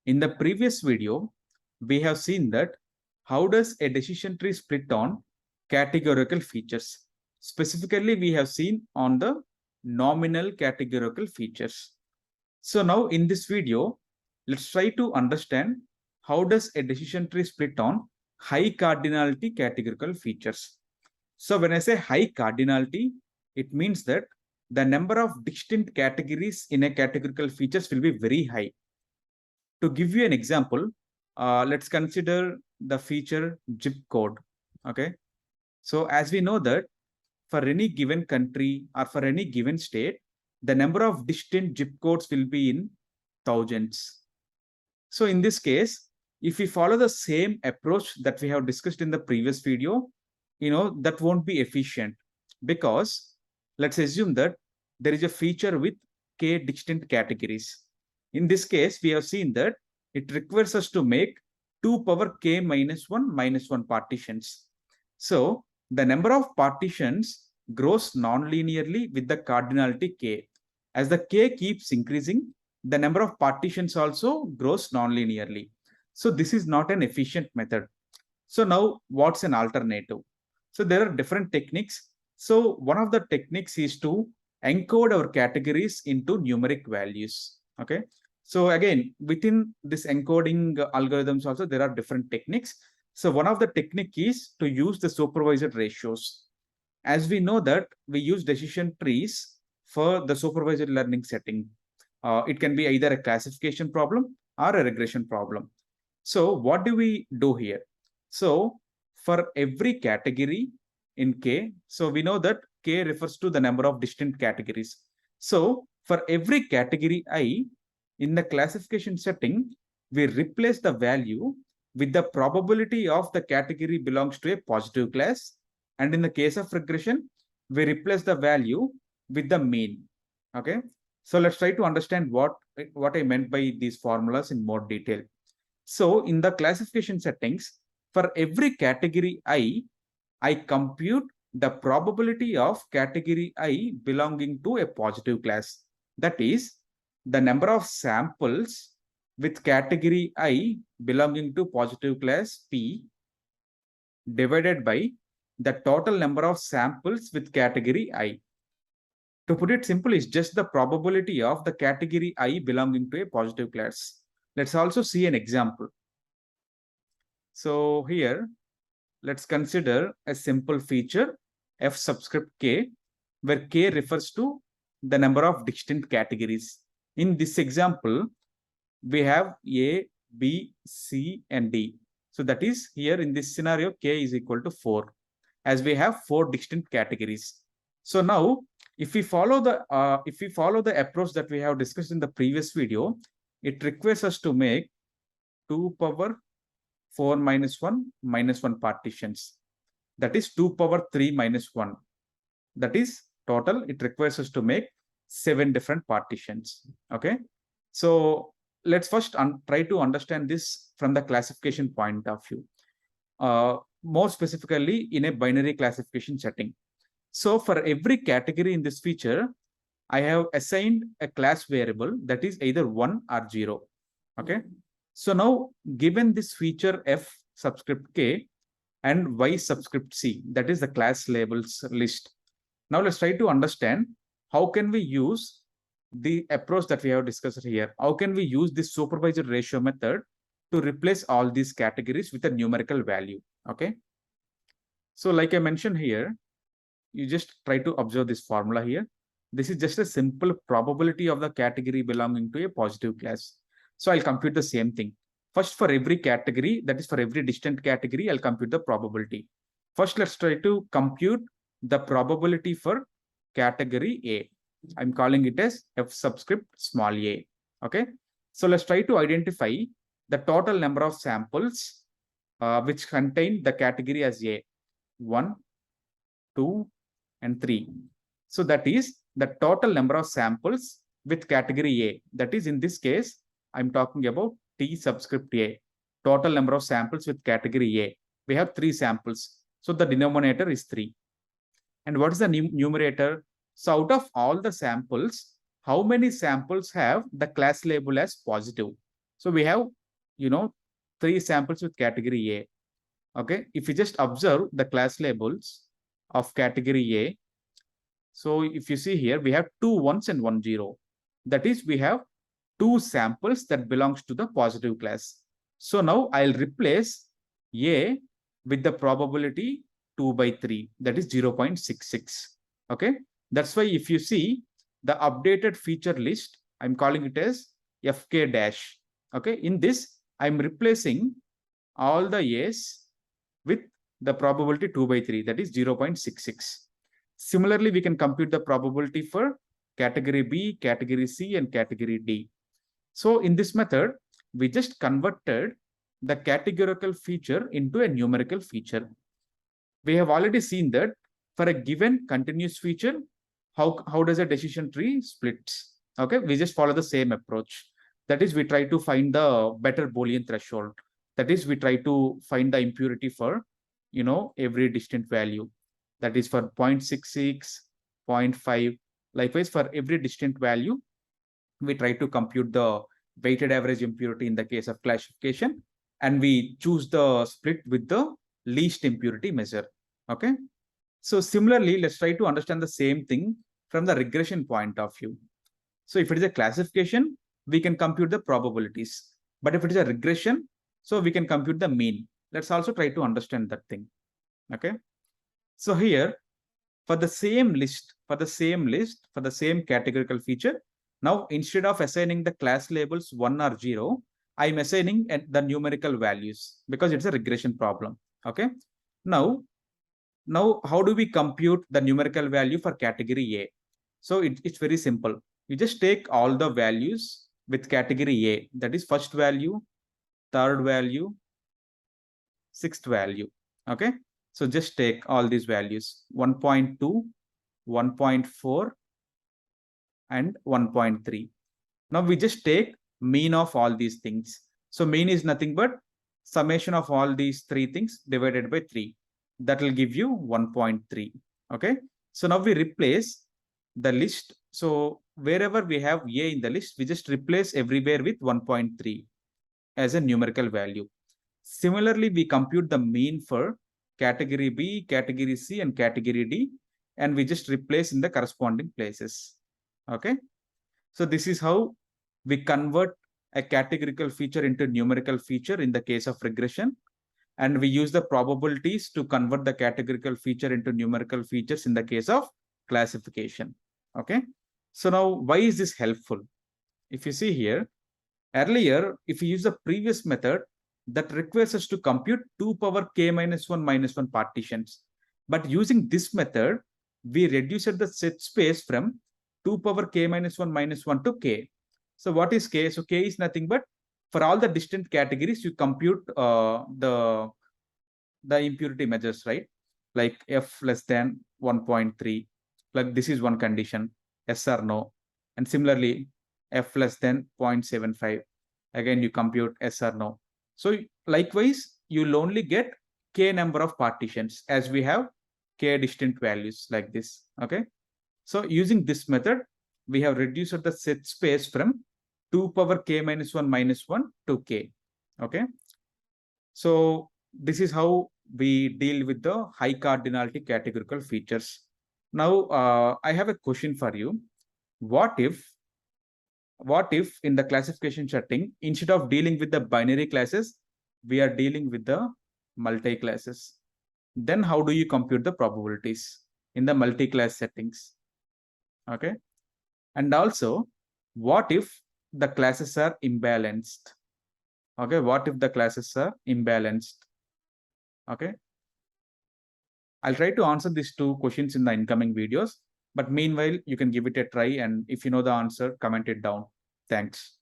In the previous video, we have seen that how does a decision tree split on categorical features. Specifically, we have seen on the nominal categorical features. So now in this video, let's try to understand how does a decision tree split on high cardinality categorical features. So when I say high cardinality, it means that the number of distinct categories in a categorical features will be very high. To give you an example, let's consider the feature zip code. Okay. So as we know that for any given country or for any given state, the number of distinct zip codes will be in thousands. So in this case, if we follow the same approach that we have discussed in the previous video, that won't be efficient, because let's assume that there is a feature with k distinct categories. In this case, we have seen that it requires us to make 2 power k minus 1 partitions. So the number of partitions grows non-linearly with the cardinality k. As the k keeps increasing, the number of partitions also grows non-linearly. So this is not an efficient method. So now what's an alternative? So there are different techniques. So one of the techniques is to encode our categories into numeric values. Okay. So again, within this encoding algorithms also, there are different techniques. So one of the technique is to use the supervised ratios. As we know that we use decision trees for the supervised learning setting. It can be either a classification problem or a regression problem. So what do we do here? So for every category in K, so we know that K refers to the number of distinct categories. So for every category I, in the classification setting, we replace the value with the probability of the category belongs to a positive class. And in the case of regression, we replace the value with the mean. Okay. So let's try to understand what I meant by these formulas in more detail. So in the classification settings, for every category I compute the probability of category I belonging to a positive class. That is the number of samples with category I belonging to positive class P divided by the total number of samples with category I. To put it simple, is just the probability of the category I belonging to a positive class. Let's also see an example. So here, let's consider a simple feature f subscript k, where k refers to the number of distinct categories. In this example, we have A, B, C, and D. So that is here in this scenario, k is equal to 4, as we have 4 distinct categories. So now, if we follow the approach that we have discussed in the previous video, it requires us to make 2 power 4 minus 1 partitions. That is 2 power 3 minus 1. That is total. It requires us to make 7 different partitions. Okay. So let's first try to understand this from the classification point of view. More specifically in a binary classification setting. So for every category in this feature, I have assigned a class variable that is either 1 or 0. Okay. So now, given this feature f subscript k and y subscript c, that is the class labels list. Now let's try to understand how can we use the approach that we have discussed here. How can we use this supervised ratio method to replace all these categories with a numerical value? Okay. So like I mentioned here, you just try to observe this formula here. This is just a simple probability of the category belonging to a positive class. So I'll compute the same thing. First, for every category, that is for every distinct category, I'll compute the probability. First, let's try to compute the probability for category A. I'm calling it as f subscript small a. Okay. So let's try to identify the total number of samples which contain the category as A. 1, 2, and 3. So that is the total number of samples with category A. That is, in this case, I'm talking about T subscript A. Total number of samples with category A. We have 3 samples. So the denominator is 3. And what is the numerator? So out of all the samples, how many samples have the class label as positive? So we have, 3 samples with category A. Okay, if you just observe the class labels of category A, so if you see here, we have 2 ones and 1 0. That is, we have 2 samples that belongs to the positive class. So now I'll replace A with the probability 2 by 3, that is 0.66. Okay, that's why if you see the updated feature list, I'm calling it as FK dash. Okay, in this, I'm replacing all the A's with the probability 2 by 3, that is 0.66. Similarly, we can compute the probability for category B, category C, and category D. So in this method, we just converted the categorical feature into a numerical feature. We have already seen that for a given continuous feature, how does a decision tree splits? Okay, we just follow the same approach. That is, we try to find the better Boolean threshold. That is, we try to find the impurity for, every distinct value. That is for 0.66, 0.5. Likewise, for every distinct value, we try to compute the weighted average impurity in the case of classification, and we choose the split with the least impurity measure. Okay. So similarly, let's try to understand the same thing from the regression point of view. So if it is a classification, we can compute the probabilities. But if it is a regression, so we can compute the mean. Let's also try to understand that thing. Okay. So here, for the same categorical feature, now instead of assigning the class labels 1 or 0, I'm assigning the numerical values because it's a regression problem. Okay. Now, how do we compute the numerical value for category A? So it's very simple. You just take all the values with category A, that is first value, third value, sixth value. Okay. So just take all these values 1.2, 1.4, and 1.3. Now we just take mean of all these things. So mean is nothing but summation of all these 3 things divided by 3. That will give you 1.3. Okay. So now we replace the list. So wherever we have A in the list, we just replace everywhere with 1.3 as a numerical value. Similarly, we compute the mean for category B, category C, and category D, and we just replace in the corresponding places. Okay. So this is how we convert a categorical feature into numerical feature in the case of regression. And we use the probabilities to convert the categorical feature into numerical features in the case of classification. Okay. So now why is this helpful? If you see here, earlier, if you use the previous method, that requires us to compute 2 power k minus 1 partitions. But using this method, we reduced the set space from 2 power k minus 1 to k. So what is k? So k is nothing but for all the distant categories, you compute the impurity measures, right? Like f less than 1.3. Like this is one condition, yes or no. And similarly, f less than 0.75. Again, you compute yes or no. So likewise, you'll only get k number of partitions as we have k distinct values like this. Okay. So using this method, we have reduced the set space from 2 power k minus 1 to k. Okay. So this is how we deal with the high cardinality categorical features. Now, I have a question for you. What if in the classification setting, instead of dealing with the binary classes, we are dealing with the multi-classes? Then how do you compute the probabilities in the multi-class settings? Okay. And also, what if the classes are imbalanced? Okay. What if the classes are imbalanced? Okay. I'll try to answer these 2 questions in the incoming videos. But meanwhile, you can give it a try. And if you know the answer, comment it down. Thanks.